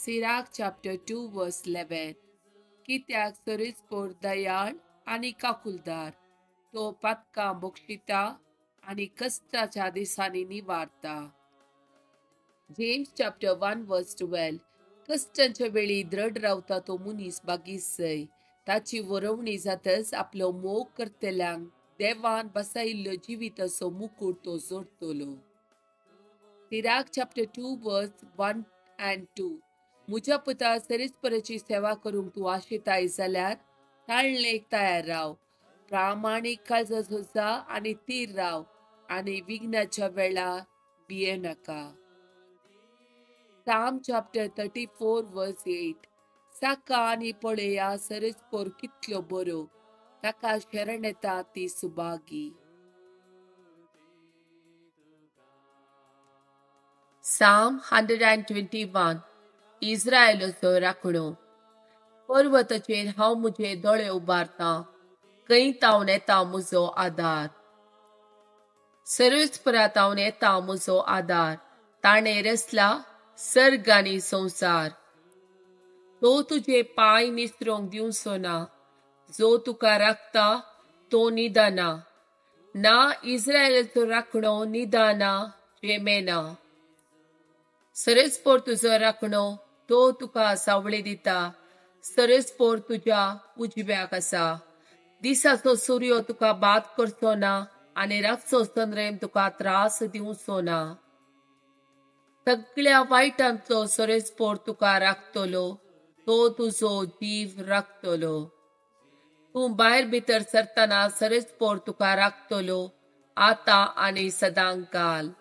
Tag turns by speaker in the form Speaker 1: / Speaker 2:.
Speaker 1: Sirach chapter 2 verse 11. कित्याक सरीसपोर दयाळ आणि काकुलदार, तो पातकां बक्षिता आणि कष्टाच्या दिसांनी निवारता. James chapter 1 verse 12. कष्टांच्या वेळी दृढ रावता तो मुनीस बागीसय. ताची वरवणी जातच आपलो मोग करतल्यांक देवान बसायिल्लो जिविताचो मुकुट तो जोडतलो. Sirach chapter 2 verse 1 and 2. म्हज्या पुता सरीसपराची सेवा करूंक तूं आशेताय जाल्यार ताळणेक तयार राव. प्रामाणीक काळजाचो जा आनी थीर राव, आनी विघ्नाच्या वेळार भिये नाका. Psalm chapter 34 verse 8. साका आनी पळया सरीसपोर कितल्यो बऱ्यो, ताका शरण येता ती सुभागी. Psalm 121. इस्रायेलाचो राखणो. पर्वताचेर हांव म्हजे दोळे उबारतां, खंय तावन येता म्हजो आदार. सरीसपरांतावन येता म्हजो आदार, ताणें रचला सर्ग आनी संवसार. तो तुजे पांय निसरूंक दिवचो ना, जो तुका राखता तो निदाना. ना इस्रायेलाचो राखणो निदाना जेमेना. सरीसपोर तुजो राखणो, तो तुका सावळी दिता. सरीसपोर तुज्या उजव्याक आसा. दिसाचो सूर्य तुका बाद करचो ना, आनी रातचो चंद्रेम तुका त्रास दिवचो ना. सगळ्या वायटांतलो सरीसपोर तुका राखतलो, तो तुजो जीव राखतलो. तूं भायर भितर सरतना सरीसपोर तुका राखतलो, आतां आनी सदां काल.